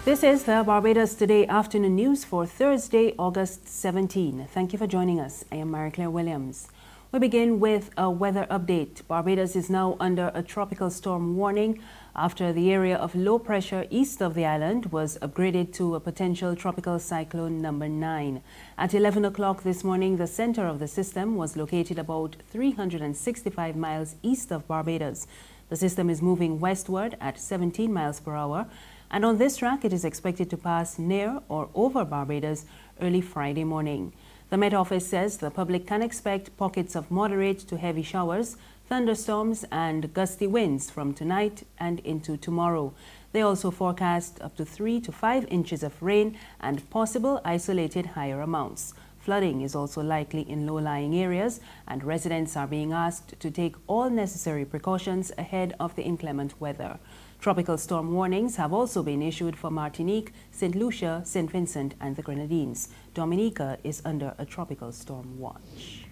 This is the Barbados Today afternoon news for Thursday, August 17. Thank you for joining us. I am Mary-Claire Williams. We begin with a weather update. Barbados is now under a tropical storm warning after the area of low pressure east of the island was upgraded to a potential tropical cyclone number 9. At 11 o'clock this morning, the center of the system was located about 365 miles east of Barbados. The system is moving westward at 17 miles per hour. And on this track, it is expected to pass near or over Barbados early Friday morning. The Met Office says the public can expect pockets of moderate to heavy showers, thunderstorms and gusty winds from tonight and into tomorrow. They also forecast up to 3 to 5 inches of rain and possible isolated higher amounts. Flooding is also likely in low-lying areas, and residents are being asked to take all necessary precautions ahead of the inclement weather. Tropical storm warnings have also been issued for Martinique, St. Lucia, St. Vincent and the Grenadines. Dominica is under a tropical storm watch.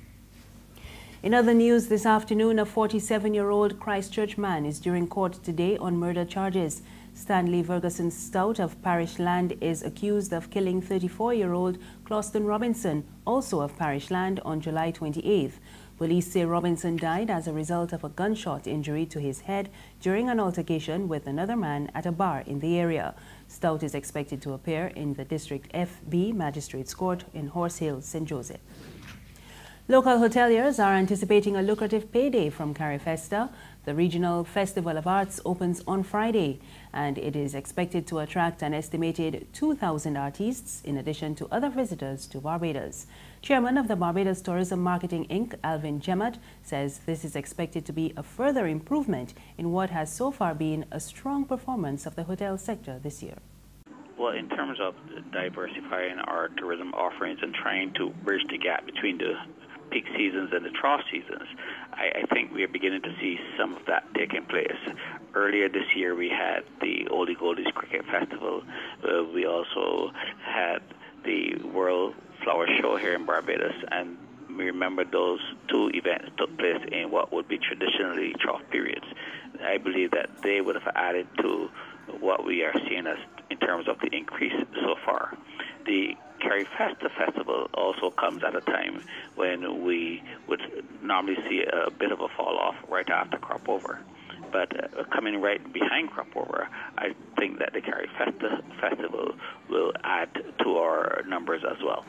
In other news this afternoon, a 47-year-old Christchurch man is due in court today on murder charges. Shanley Stoute of Parish Land is accused of killing 34-year-old Closton Robinson, also of Parish Land, on July 28th. Police say Robinson died as a result of a gunshot injury to his head during an altercation with another man at a bar in the area. Stoute is expected to appear in the District FB Magistrates Court in Horse Hill, St. Joseph. Local hoteliers are anticipating a lucrative payday from Carifesta. The Regional Festival of Arts opens on Friday, and it is expected to attract an estimated 2,000 artists in addition to other visitors to Barbados. Chairman of the Barbados Tourism Marketing Inc., Alvin Gemot, says this is expected to be a further improvement in what has so far been a strong performance of the hotel sector this year. Well, in terms of diversifying our tourism offerings and trying to bridge the gap between the peak seasons and the trough seasons, I think we are beginning to see some of that taking place. Earlier this year, we had the Oldie Goldies Cricket Festival. We also had the World Flower Show here in Barbados, and we remember those two events took place in what would be traditionally trough periods. I believe that they would have added to what we are seeing as in terms of the increase so far. The Carifesta Festival also comes at a time when we would normally see a bit of a fall off right after crop over. But coming right behind crop over, I think that the Carifesta Festival will add to our numbers as well.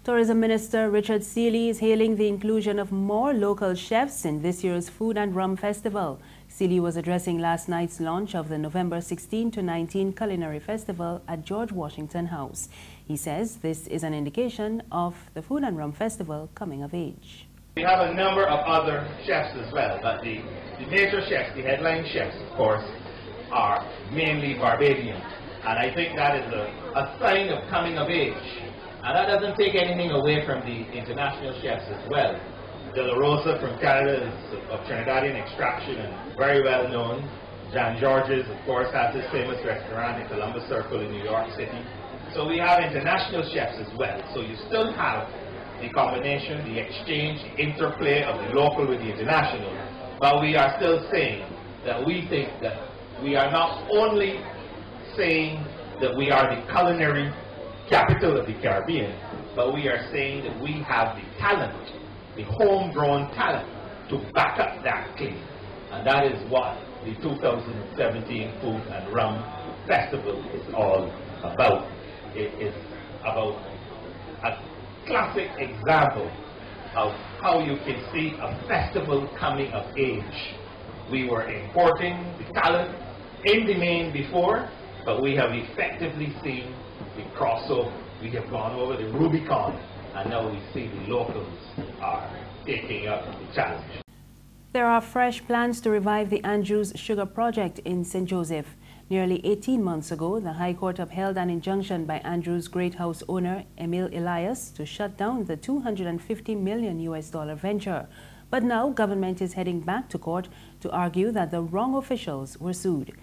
Tourism Minister Richard Seeley is hailing the inclusion of more local chefs in this year's Food and Rum Festival. Seeley was addressing last night's launch of the November 16 to 19 Culinary Festival at George Washington House. He says this is an indication of the Food and Rum Festival coming of age. We have a number of other chefs as well, but the major chefs, the headline chefs, of course, are mainly Barbadian. And I think that is a sign of coming of age. And that doesn't take anything away from the international chefs as well. De La Rosa from Canada is of Trinidadian extraction and very well known. Jan Georges, of course, has his famous restaurant in Columbus Circle in New York City. So we have international chefs as well. So you still have the combination, the exchange, the interplay of the local with the international. But we are still saying that we think that we are not only saying that we are the culinary capital of the Caribbean, but we are saying that we have the talent, the homegrown talent, to back up that claim. And that is what the 2017 Food and Rum Festival is all about. It is about a classic example of how you can see a festival coming of age. We were importing the talent in the main before, but we have effectively seen the crossover. We have gone over the Rubicon, and now we see the locals are taking up the challenge. There are fresh plans to revive the Andrews Sugar Project in St. Joseph. Nearly 18 months ago, the High Court upheld an injunction by Andrews Great House owner Emil Elias to shut down the $250 million venture. But now government is heading back to court to argue that the wrong officials were sued.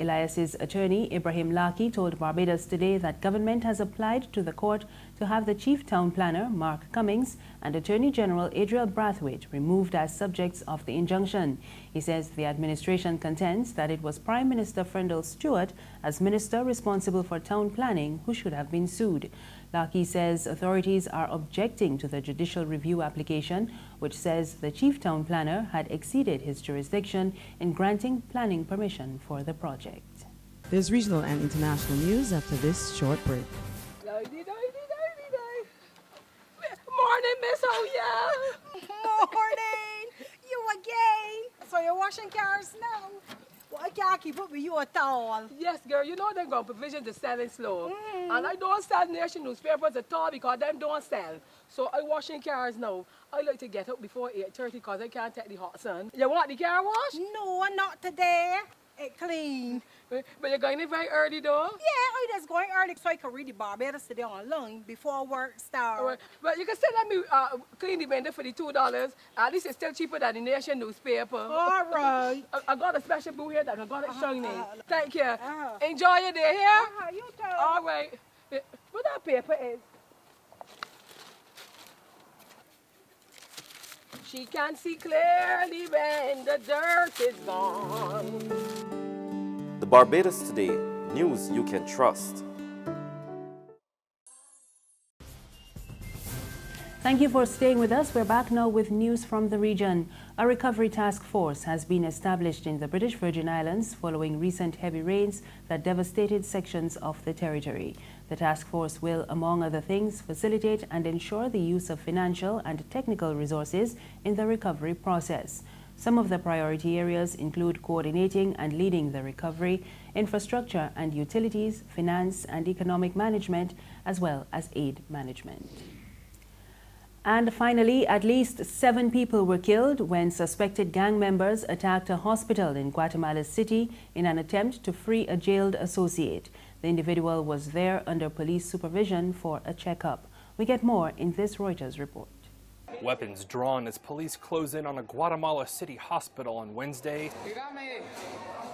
Elias's attorney, Ibrahim Laki, told Barbados Today that government has applied to the court to have the chief town planner, Mark Cummings, and Attorney General Adriel Brathwaite removed as subjects of the injunction. He says the administration contends that it was Prime Minister Shanley Stoute, as minister responsible for town planning, who should have been sued. Laki says authorities are objecting to the judicial review application, which says the chief town planner had exceeded his jurisdiction in granting planning permission for the project. There's regional and international news after this short break. Morning, Miss Oya. Morning. You again. So you're washing cars now? Well, I can't keep up with you at all. Yes, girl, you know they're going to provision to selling slow. And I don't sell nation newspapers at all because them don't sell. So I washing cars now. I like to get up before 8:30 because I can't take the hot sun. You want the car wash? No, not today. It clean. But you're going in very early though? Yeah, I just going early so I can read the Barbados Today online before work starts. Right. But you can still let me clean the window for the $2. At least it's still cheaper than the nation newspaper. All right. I got a special boo here that I got it shining. Thank you. Enjoy your day here. You too. All right. What that paper is? She can see clearly when the dirt is gone. The Barbados Today, news you can trust. Thank you for staying with us. We're back now with news from the region. A recovery task force has been established in the British Virgin Islands following recent heavy rains that devastated sections of the territory. The task force will, among other things, facilitate and ensure the use of financial and technical resources in the recovery process. Some of the priority areas include coordinating and leading the recovery, infrastructure and utilities, finance and economic management, as well as aid management. And finally, at least 7 people were killed when suspected gang members attacked a hospital in Guatemala City in an attempt to free a jailed associate. The individual was there under police supervision for a checkup. We get more in this Reuters report. Weapons drawn as police close in on a Guatemala City hospital on Wednesday,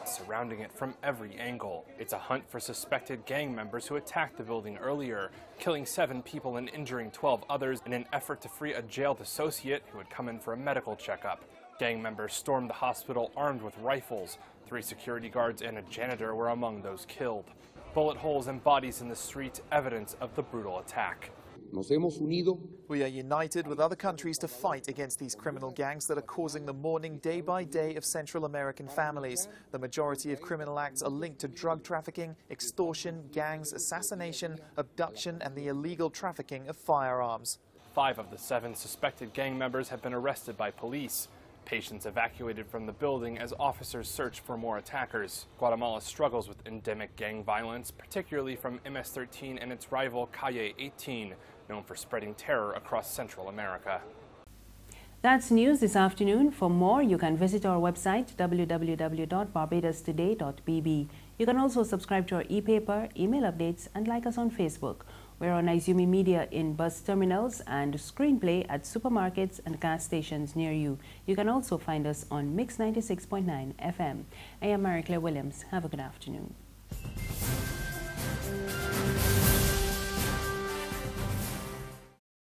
surrounding it from every angle. It's a hunt for suspected gang members who attacked the building earlier, killing 7 people and injuring 12 others in an effort to free a jailed associate who had come in for a medical checkup. Gang members stormed the hospital armed with rifles. 3 security guards and a janitor were among those killed. Bullet holes and bodies in the streets, evidence of the brutal attack. We are united with other countries to fight against these criminal gangs that are causing the mourning day by day of Central American families. The majority of criminal acts are linked to drug trafficking, extortion, gangs, assassination, abduction, and the illegal trafficking of firearms. 5 of the 7 suspected gang members have been arrested by police. Patients evacuated from the building as officers search for more attackers. Guatemala struggles with endemic gang violence, particularly from MS-13 and its rival Calle 18, known for spreading terror across Central America. That's news this afternoon. For more, you can visit our website www.barbadostoday.bb. You can also subscribe to our e-paper, email updates, and like us on Facebook. We're on Izumi Media in bus terminals and Screenplay at supermarkets and gas stations near you. You can also find us on Mix 96.9 FM. I am Mary Claire Williams. Have a good afternoon.